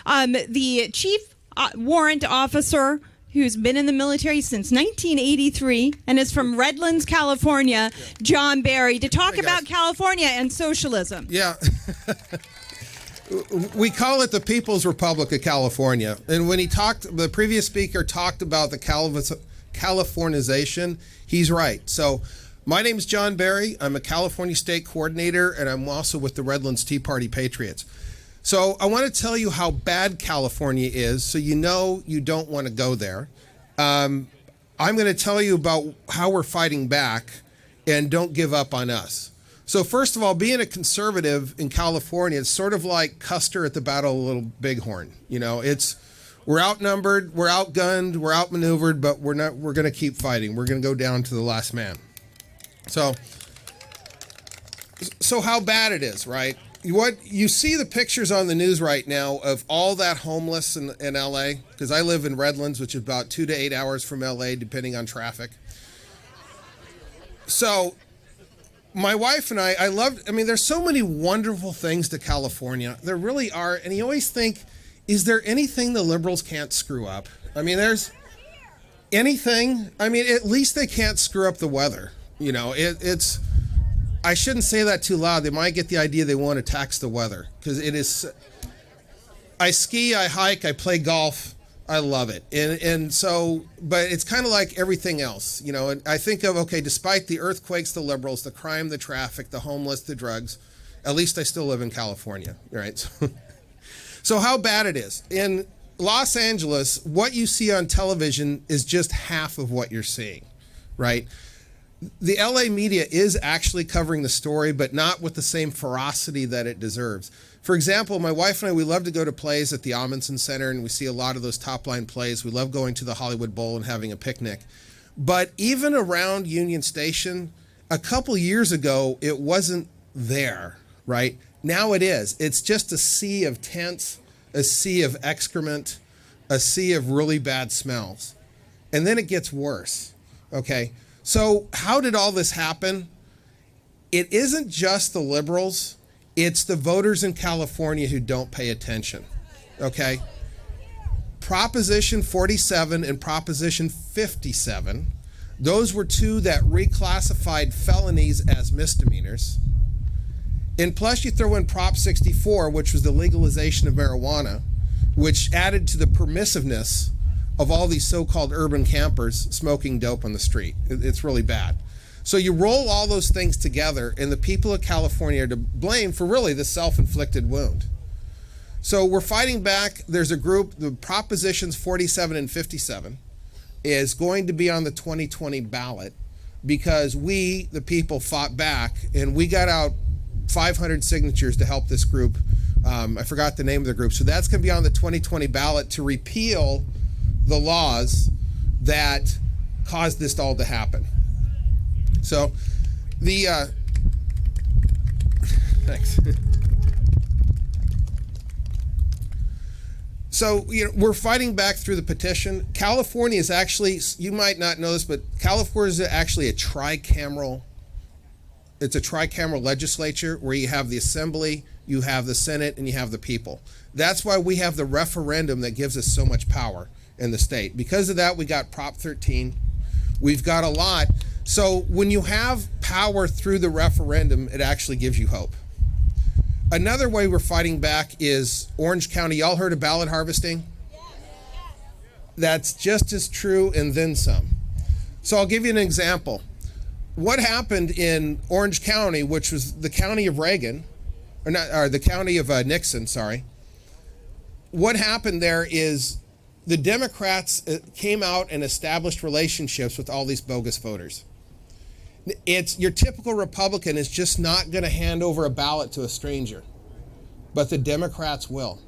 The chief warrant officer who's been in the military since 1983 and is from Redlands, California, John Barry, to talk about California and socialism. Yeah. We call it the People's Republic of California. And when the previous speaker talked about the Californization, he's right. So my name is John Barry. I'm a California state coordinator, and I'm also with the Redlands Tea Party Patriots. So I want to tell you how bad California is, so you know you don't want to go there. I'm going to tell you about how we're fighting back, and don't give up on us. So first of all, being a conservative in California, it's sort of like Custer at the Battle of Little Bighorn. You know, we're outnumbered, we're outgunned, we're outmaneuvered, but we're going to keep fighting. We're going to go down to the last man. So how bad it is, right? You see the pictures on the news right now of all that homeless in LA, because I live in Redlands, which is about 2 to 8 hours from LA, depending on traffic. So my wife and I there's so many wonderful things to California. There really are. And you always think, is there anything the liberals can't screw up? I mean, there's anything. I mean, at least they can't screw up the weather. You know, it's, I shouldn't say that too loud. They might get the idea they want to tax the weather, because it is, I ski, I hike, I play golf. I love it. And so, but it's kind of like everything else, you know, and I think of, okay, despite the earthquakes, the liberals, the crime, the traffic, the homeless, the drugs, at least I still live in California, right? So how bad it is. In Los Angeles, what you see on television is just half of what you're seeing, right? The LA media is actually covering the story, but not with the same ferocity that it deserves. For example, my wife and I, we love to go to plays at the Amundsen Center, and we see a lot of those top-line plays. We love going to the Hollywood Bowl and having a picnic. But even around Union Station, a couple years ago, it wasn't there, right? Now it is. It's just a sea of tents, a sea of excrement, a sea of really bad smells. And then it gets worse, okay? So how did all this happen? It isn't just the liberals. It's the voters in California who don't pay attention, okay? Proposition 47 and Proposition 57, those were two that reclassified felonies as misdemeanors. And plus you throw in Prop 64, which was the legalization of marijuana, which added to the permissiveness of all these so-called urban campers smoking dope on the street. It's really bad. So you roll all those things together, and the people of California are to blame for really the self-inflicted wound. So we're fighting back. There's a group, the Propositions 47 and 57, is going to be on the 2020 ballot because we, the people, fought back, and we got out 500 signatures to help this group. I forgot the name of the group. So that's going to be on the 2020 ballot to repeal the laws that caused this all to happen. So thanks. So, you know, we're fighting back through the petition. California is actually, you might not know this, but California is actually it's a tricameral legislature where you have the assembly, you have the Senate, and you have the people. That's why we have the referendum that gives us so much power in the state. Because of that, we got Prop 13. We've got a lot. So when you have power through the referendum, it actually gives you hope. Another way we're fighting back is Orange County. Y'all heard of ballot harvesting? That's just as true and then some. So I'll give you an example. What happened in Orange County, which was the county of Reagan, or the county of Nixon, sorry. What happened there is the Democrats came out and established relationships with all these bogus voters. It's your typical Republican is just not going to hand over a ballot to a stranger, but the Democrats will.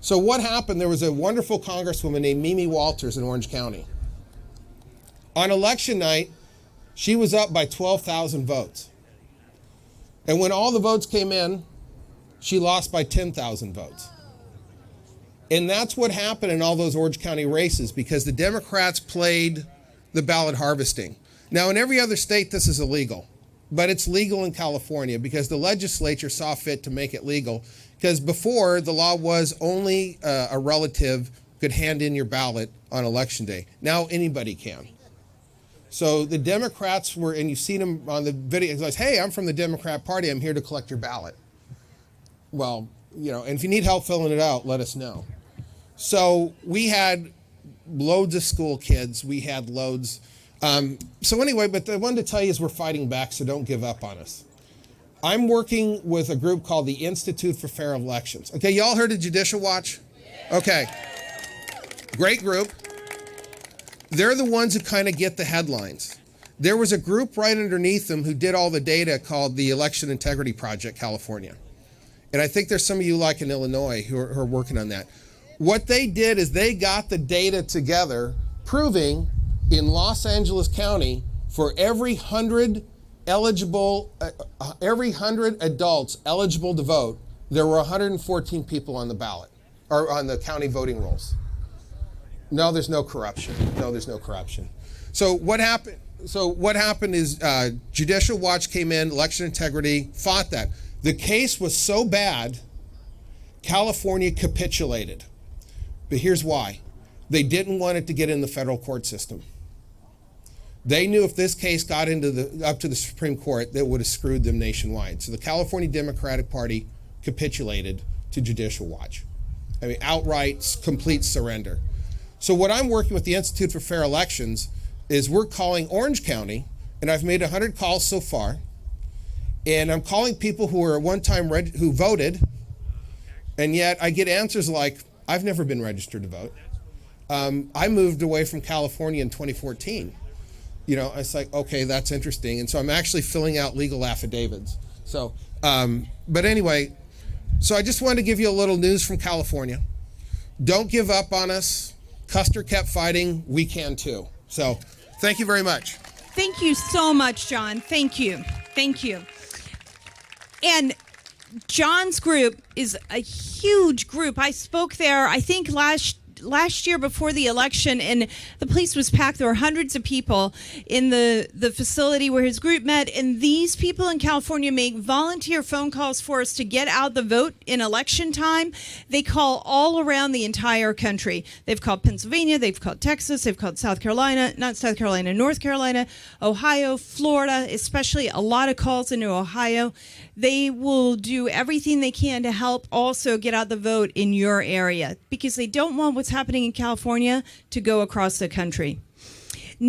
So what happened? There was a wonderful congresswoman named Mimi Walters in Orange County. On election night, she was up by 12,000 votes. And when all the votes came in, she lost by 10,000 votes. And that's what happened in all those Orange County races because the Democrats played the ballot harvesting. Now, in every other state, this is illegal, but it's legal in California because the legislature saw fit to make it legal. Because before, the law was only a relative could hand in your ballot on election day. Now anybody can. So the Democrats were, and you've seen them on the video, like, hey, I'm from the Democrat Party. I'm here to collect your ballot. Well, you know, and if you need help filling it out, let us know. So we had loads of school kids. We had loads. So anyway, but I wanted to tell you is we're fighting back, so don't give up on us. I'm working with a group called the Institute for Fair Elections. Okay, y'all heard of Judicial Watch? Okay. Great group. They're the ones who kind of get the headlines. There was a group right underneath them who did all the data called the Election Integrity Project California. And I think there's some of you like in Illinois who are working on that. What they did is they got the data together proving in Los Angeles County for every 100 adults eligible to vote, there were 114 people on the ballot or on the county voting rolls. No, there's no corruption. No, there's no corruption. So what happened? Is Judicial Watch came in, election integrity, fought that. The case was so bad, California capitulated. But here's why. They didn't want it to get in the federal court system. They knew if this case got up to the Supreme Court, that would have screwed them nationwide. So the California Democratic Party capitulated to Judicial Watch. I mean, outright, complete surrender. So what I'm working with the Institute for Fair Elections is we're calling Orange County, and I've made 100 calls so far, and I'm calling people who were at one time who voted, and yet I get answers like, I've never been registered to vote. I moved away from California in 2014. You know, it's like, okay, that's interesting. And so I'm actually filling out legal affidavits. So, but anyway, so I just wanted to give you a little news from California. Don't give up on us. Custer kept fighting. We can too. So thank you very much. Thank you so much, John. Thank you. Thank you. And John's group is a huge group. I spoke there, I think, last year before the election, and the place was packed. There were hundreds of people in the facility where his group met, and these people in California make volunteer phone calls for us to get out the vote in election time. They call all around the entire country. They've called Pennsylvania, they've called Texas, they've called North Carolina, Ohio, Florida, especially a lot of calls into Ohio. They will do everything they can to help also get out the vote in your area because they don't want what's happening in California to go across the country.